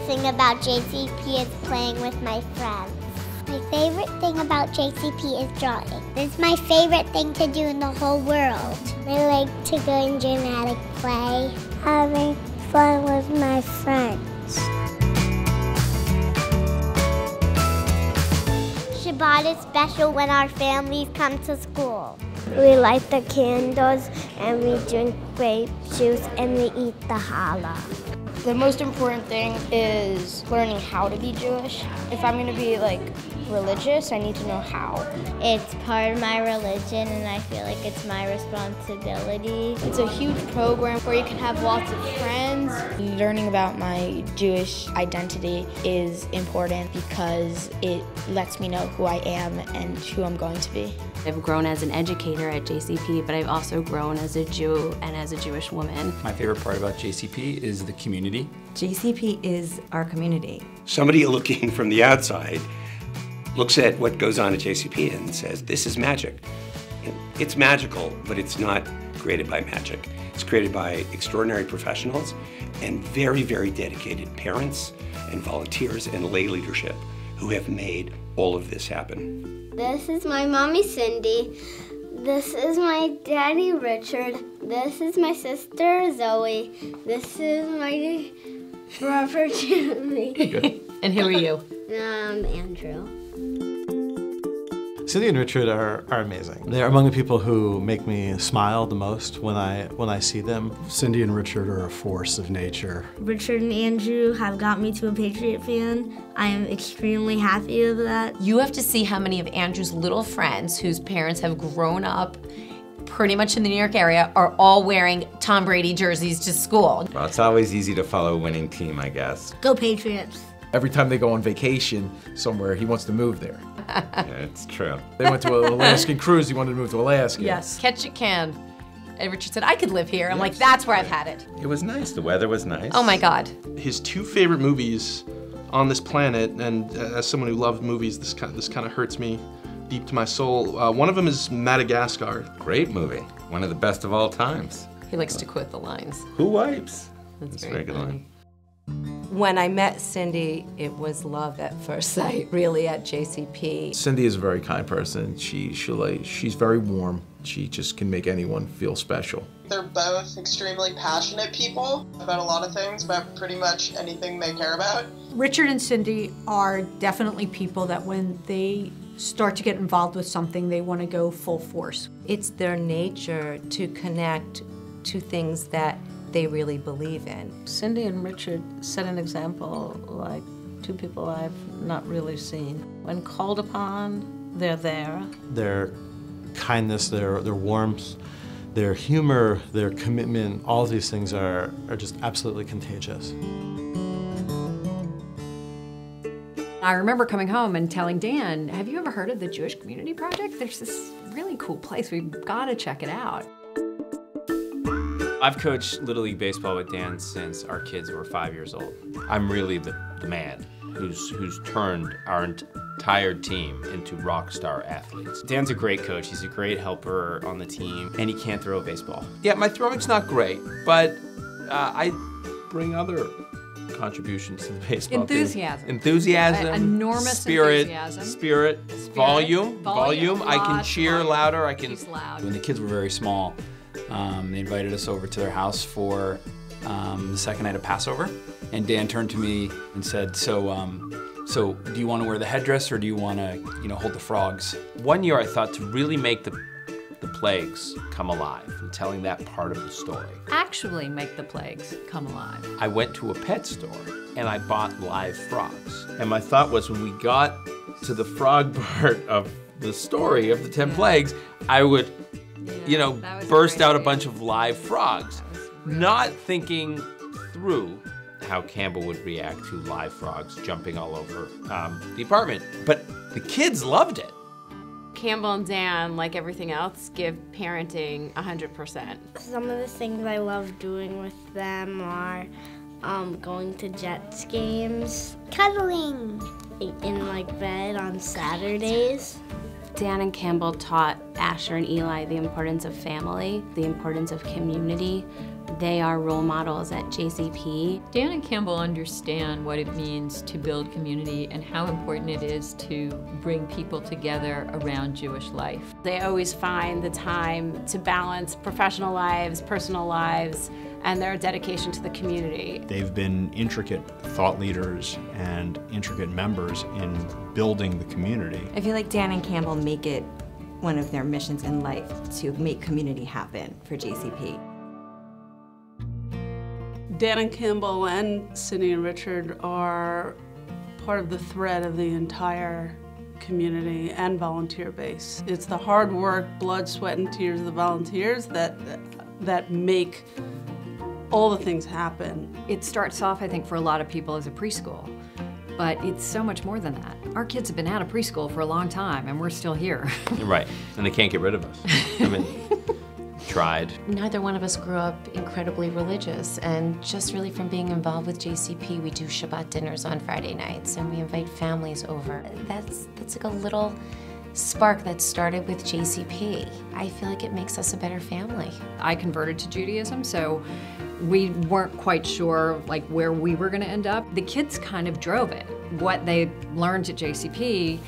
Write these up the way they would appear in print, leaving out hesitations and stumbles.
thing about JCP is playing with my friends. My favorite thing about JCP is drawing. It's my favorite thing to do in the whole world. I like to go in dramatic play, having fun with my friends. Shabbat is special when our families come to school. We light the candles and we drink grape juice and we eat the challah. The most important thing is learning how to be Jewish. If I'm going to be religious, I need to know how. It's part of my religion and I feel like it's my responsibility. It's a huge program where you can have lots of friends. Learning about my Jewish identity is important because it lets me know who I am and who I'm going to be. I've grown as an educator at JCP, but I've also grown as a Jew and as a Jewish woman. My favorite part about JCP is the community. JCP is our community. Somebody looking from the outside looks at what goes on at JCP and says, this is magic. It's magical, but it's not created by magic. It's created by extraordinary professionals and very, very dedicated parents and volunteers and lay leadership who have made all of this happen. This is my mommy, Cindy. This is my daddy, Richard. This is my sister, Zoe. This is my brother, Jimmy. Good. And who are you? Andrew. Cindy and Richard are amazing. They're among the people who make me smile the most when I see them. Cindy and Richard are a force of nature. Richard and Andrew have got me to a Patriot fan. I am extremely happy of that. You have to see how many of Andrew's little friends whose parents have grown up pretty much in the New York area are all wearing Tom Brady jerseys to school. Well, it's always easy to follow a winning team, I guess. Go Patriots. Every time they go on vacation somewhere, he wants to move there. Yeah, it's true. They went to an Alaskan cruise, he wanted to move to Alaska. Yes. Catch a can. And Richard said, I could live here. I'm like, that's where I've had it. It was nice, the weather was nice. Oh my God. His two favorite movies on this planet, and as someone who loves movies, this kind of hurts me deep to my soul. One of them is Madagascar. Great movie, one of the best of all times. He likes to quote the lines. Who wipes? That's very good line. When I met Cindy, it was love at first sight, really, at JCP. Cindy is a very kind person. She's very warm. She just can make anyone feel special. They're both extremely passionate people about a lot of things, about pretty much anything they care about. Richard and Cindy are definitely people that when they start to get involved with something, they want to go full force. It's their nature to connect to things that they really believe in. Cindy and Richard set an example like two people I've not really seen. When called upon, they're there. Their kindness, their warmth, their humor, their commitment, all of these things are just absolutely contagious. I remember coming home and telling Dan, have you ever heard of the Jewish Community Project? There's this really cool place, we've got to check it out. I've coached Little League Baseball with Dan since our kids were 5 years old. I'm really the man who's turned our entire team into rock star athletes. Dan's a great coach, he's a great helper on the team, and he can't throw a baseball. Yeah, my throwing's not great, but I bring other contributions to the baseball Enthusiasm. team. Enthusiasm. Enormous spirit, enthusiasm. Spirit. Volume. I can cheer louder. He's loud. When the kids were very small, they invited us over to their house for the second night of Passover. And Dan turned to me and said, so do you want to wear the headdress or do you want to, hold the frogs? One year I thought to really make the plagues come alive and telling that part of the story. Actually make the plagues come alive. I went to a pet store and I bought live frogs. And my thought was when we got to the frog part of the story of the 10 plagues, I would burst out a bunch of live frogs, not thinking through how Campbell would react to live frogs jumping all over the apartment. But the kids loved it. Campbell and Dan, like everything else, give parenting 100%. Some of the things I love doing with them are going to Jets games, cuddling in bed on Saturdays. Dan and Campbell taught Asher and Eli the importance of family, the importance of community, They are role models at JCP. Dan and Campbell understand what it means to build community and how important it is to bring people together around Jewish life. They always find the time to balance professional lives, personal lives, and their dedication to the community. They've been intricate thought leaders and intricate members in building the community. I feel like Dan and Campbell make it one of their missions in life to make community happen for JCP. Dan and Campbell and Cindy and Richard are part of the thread of the entire community and volunteer base. It's the hard work, blood, sweat, and tears of the volunteers that make all the things happen. It starts off, I think, for a lot of people as a preschool, but it's so much more than that. Our kids have been out of preschool for a long time, and we're still here. Right, and they can't get rid of us. I mean, tried. Neither one of us grew up incredibly religious, and just really from being involved with JCP, we do Shabbat dinners on Friday nights, and we invite families over. That's like a little spark that started with JCP. I feel like it makes us a better family. I converted to Judaism, so we weren't quite sure like where we were gonna end up. The kids kind of drove it. What they learned at JCP,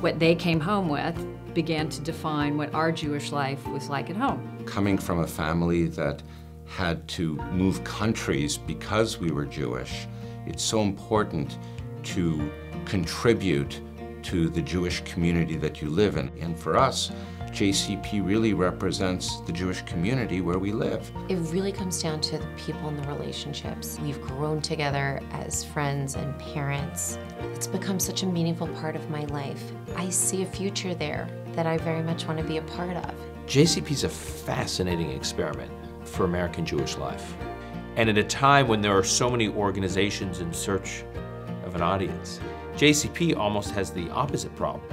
what they came home with, began to define what our Jewish life was like at home. Coming from a family that had to move countries because we were Jewish, it's so important to contribute to the Jewish community that you live in. And for us, JCP really represents the Jewish community where we live. It really comes down to the people and the relationships. We've grown together as friends and parents. It's become such a meaningful part of my life. I see a future there that I very much want to be a part of. JCP is a fascinating experiment for American Jewish life. And at a time when there are so many organizations in search of an audience, JCP almost has the opposite problem.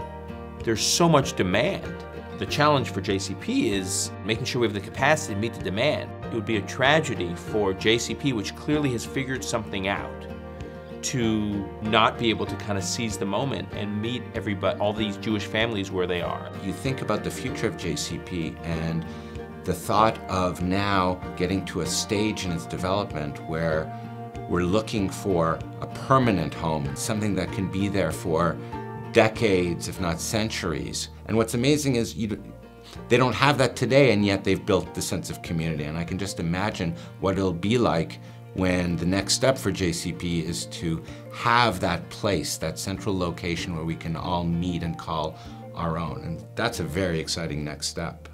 There's so much demand. The challenge for JCP is making sure we have the capacity to meet the demand. It would be a tragedy for JCP, which clearly has figured something out, to not be able to kind of seize the moment and meet everybody, all these Jewish families where they are. You think about the future of JCP and the thought of now getting to a stage in its development where we're looking for a permanent home, something that can be there for decades, if not centuries. And what's amazing is they don't have that today, and yet they've built the sense of community. And I can just imagine what it'll be like when the next step for JCP is to have that place, that central location where we can all meet and call our own. And that's a very exciting next step.